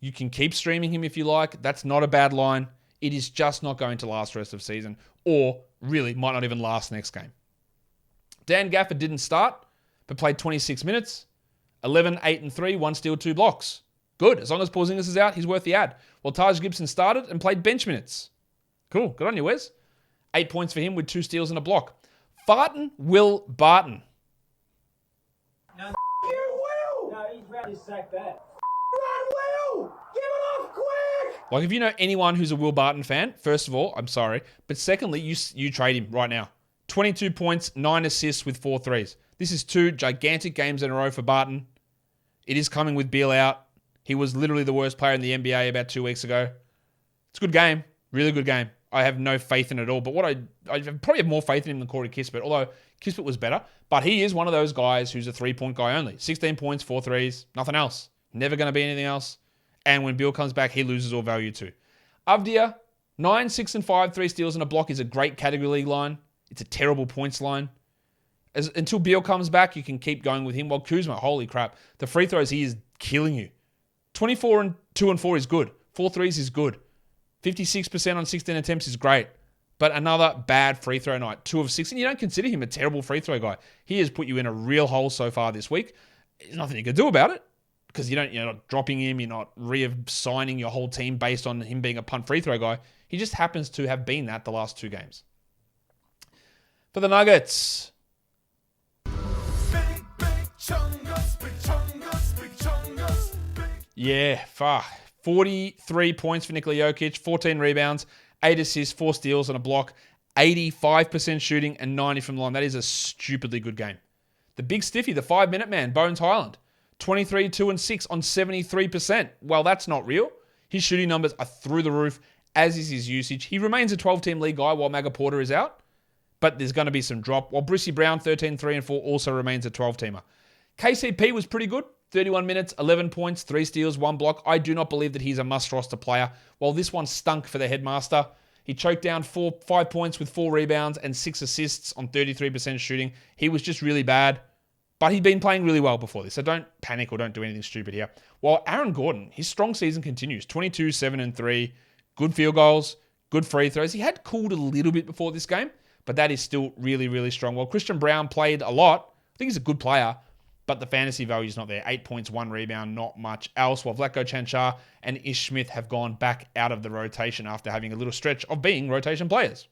You can keep streaming him if you like. That's not a bad line. It is just not going to last the rest of the season, or really might not even last next game. Dan Gafford didn't start, but played 26 minutes, 11, 8, and 3, 1 steal, 2 blocks. Good. As long as Porzingis is out, he's worth the ad. Well, Taj Gibson started and played bench minutes. Cool. Good on you, Wes. 8 points for him with 2 steals and a block. Farton Will Barton. No, you will! No, he's ready to sack that. Run, Will! Give it off quick! Like, if you know anyone who's a Will Barton fan, first of all, I'm sorry. But secondly, you trade him right now. 22 points, 9 assists with 4 threes. This is 2 gigantic games in a row for Barton. It is coming with Beal out. He was literally the worst player in the NBA about 2 weeks ago. It's a good game. Really good game. I have no faith in it at all. But I probably have more faith in him than Corey Kispert, although Kispert was better. But he is one of those guys who's a 3-point guy only. 16 points, 4 threes, nothing else. Never going to be anything else. And when Beal comes back, he loses all value too. Avdia, 9, 6, and 5, 3 steals and a block is a great category league line. It's a terrible points line. Until Beal comes back, you can keep going with him. Well, Kuzma, holy crap. The free throws, he is killing you. 24 and 2 and 4 is good. 4 threes is good. 56% on 16 attempts is great. But another bad free throw night. 2 of 6. And you don't consider him a terrible free throw guy. He has put you in a real hole so far this week. There's nothing you can do about it. Because you're not dropping him. You're not reassigning your whole team based on him being a punt free throw guy. He just happens to have been that the last 2 games. For the Nuggets. Yeah, 43 points for Nikola Jokic, 14 rebounds, 8 assists, 4 steals and a block, 85% shooting and 90 from the line. That is a stupidly good game. The big stiffy, the 5-minute man, Bones Highland, 23, 2, and 6 on 73%. Well, that's not real. His shooting numbers are through the roof, as is his usage. He remains a 12-team league guy while Maga Porter is out, but there's going to be some drop. While Brucey Brown, 13, 3, and 4, also remains a 12-teamer. KCP was pretty good. 31 minutes, 11 points, 3 steals, 1 block. I do not believe that he's a must-roster player. While this one stunk for the headmaster, he choked down 5 points with 4 rebounds and 6 assists on 33% shooting. He was just really bad, but he'd been playing really well before this, so don't panic or don't do anything stupid here. While Aaron Gordon, his strong season continues. 22, 7, and 3. Good field goals, good free throws. He had cooled a little bit before this game, but that is still really, really strong. While Christian Brown played a lot, I think he's a good player, but the fantasy value is not there. 8 points, 1 rebound, not much else. While Vlatko Chanchar and Ish Smith have gone back out of the rotation after having a little stretch of being rotation players.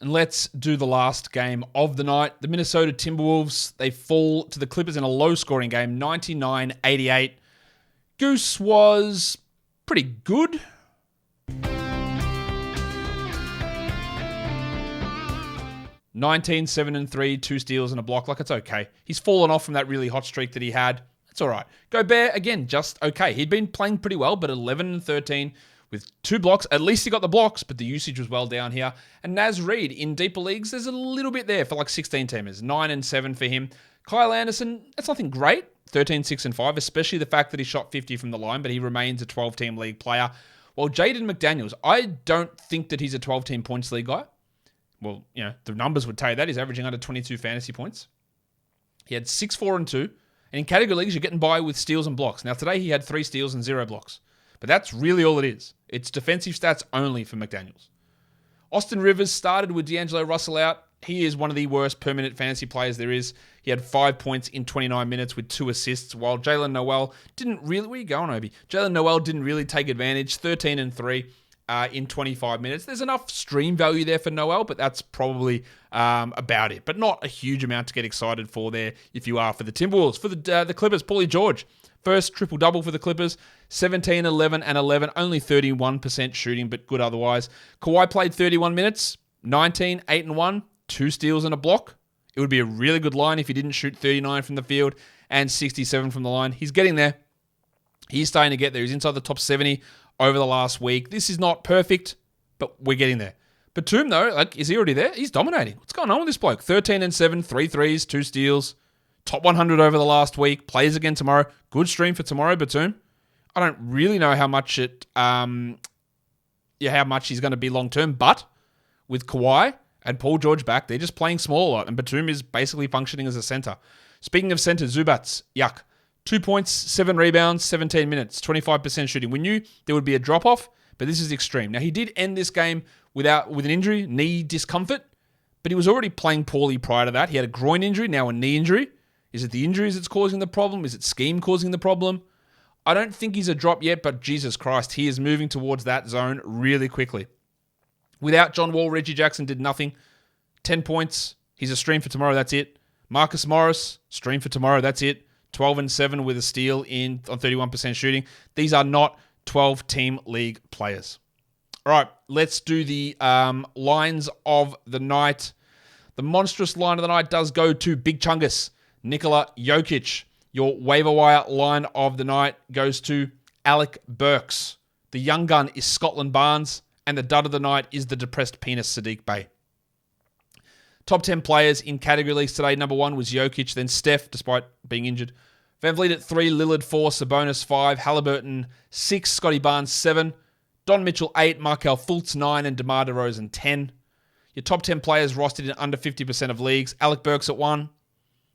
And let's do the last game of the night. The Minnesota Timberwolves, they fall to the Clippers in a low-scoring game, 99-88. Goose was pretty good. 19, 7, and 3, 2 steals and a block. Like, it's okay. He's fallen off from that really hot streak that he had. It's all right. Gobert, again, just okay. He'd been playing pretty well, but 11 and 13 with 2 blocks. At least he got the blocks, but the usage was well down here. And Naz Reid, in deeper leagues, there's a little bit there for like 16-teamers. 9 and 7 for him. Kyle Anderson, that's nothing great. 13, 6, and 5, especially the fact that he shot 50 from the line, but he remains a 12-team league player. While Jaden McDaniels, I don't think that he's a 12-team points league guy. Well, the numbers would tell you that. He's averaging under 22 fantasy points. He had 6, 4, and 2. And in category leagues, you're getting by with steals and blocks. Now, today he had 3 steals and 0 blocks. But that's really all it is. It's defensive stats only for McDaniels. Austin Rivers started with D'Angelo Russell out. he is one of the worst per-minute fantasy players there is. He had 5 points in 29 minutes with 2 assists, while Jalen Noel didn't really... Where are you going, Obi? Jalen Noel didn't really take advantage. 13 and 3 in 25 minutes. There's enough stream value there for Noel, but that's probably about it. But not a huge amount to get excited for there if you are for the Timberwolves. For the Clippers, Paulie George. First triple-double for the Clippers. 17, 11, and 11. Only 31% shooting, but good otherwise. Kawhi played 31 minutes. 19, 8, and 1. 2 steals and a block. It would be a really good line if he didn't shoot 39 from the field and 67 from the line. He's getting there. He's starting to get there. He's inside the top 70 over the last week. This is not perfect, but we're getting there. Batum, though, is he already there? He's dominating. What's going on with this bloke? 13 and 7, 3 threes, 2 steals. Top 100 over the last week. Plays again tomorrow. Good stream for tomorrow, Batum. I don't really know how much how much he's going to be long term, but with Kawhi and Paul George back, they're just playing small a lot, and Batum is basically functioning as a center. Speaking of center, Zubats, yuck. 2 points, 7 rebounds, 17 minutes, 25% shooting. We knew there would be a drop-off, but this is extreme. Now, he did end this game with an injury, knee discomfort, but he was already playing poorly prior to that. He had a groin injury, now a knee injury. Is it the injuries that's causing the problem? Is it scheme causing the problem? I don't think he's a drop yet, but Jesus Christ, he is moving towards that zone really quickly. Without John Wall, Reggie Jackson did nothing. 10 points. He's a stream for tomorrow. That's it. Marcus Morris, stream for tomorrow. That's it. 12 and 7 with a steal on 31% shooting. These are not 12-team league players. All right, let's do the lines of the night. The monstrous line of the night does go to Big Chungus, Nikola Jokic. Your waiver wire line of the night goes to Alec Burks. The young gun is Scotland Barnes. And the dud of the night is the depressed penis Sadiq Bey. Top 10 players in category leagues today. Number 1 was Jokic, then Steph, despite being injured. Van Vliet at 3, Lillard 4, Sabonis 5, Halliburton 6, Scotty Barnes 7, Don Mitchell 8, Markelle Fultz 9, and DeMar DeRozan 10. Your top 10 players rostered in under 50% of leagues. Alec Burks at 1.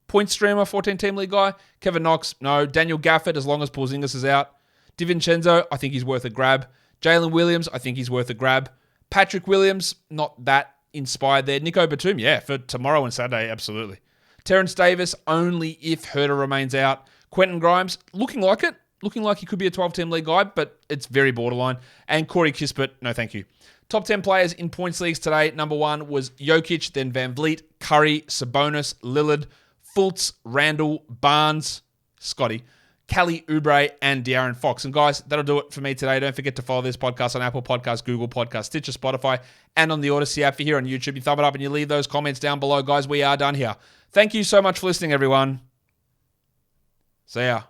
Point streamer, 14-team league guy. Kevin Knox, no. Daniel Gafford, as long as Porzingis is out. DiVincenzo, I think he's worth a grab. Jalen Williams, I think he's worth a grab. Patrick Williams, not that inspired there. Nico Batum, yeah, for tomorrow and Saturday, absolutely. Terrence Davis, only if Herter remains out. Quentin Grimes, looking like it. Looking like he could be a 12-team league guy, but it's very borderline. And Corey Kispert, no thank you. Top 10 players in points leagues today. Number 1 was Jokic, then Van Vliet, Curry, Sabonis, Lillard, Fultz, Randall, Barnes, Scotty, Kelly Oubre, and De'Aaron Fox. And guys, that'll do it for me today. Don't forget to follow this podcast on Apple Podcasts, Google Podcasts, Stitcher, Spotify, and on the Odyssey app. If you're here on YouTube, you thumb it up and you leave those comments down below. Guys, we are done here. Thank you so much for listening, everyone. See ya.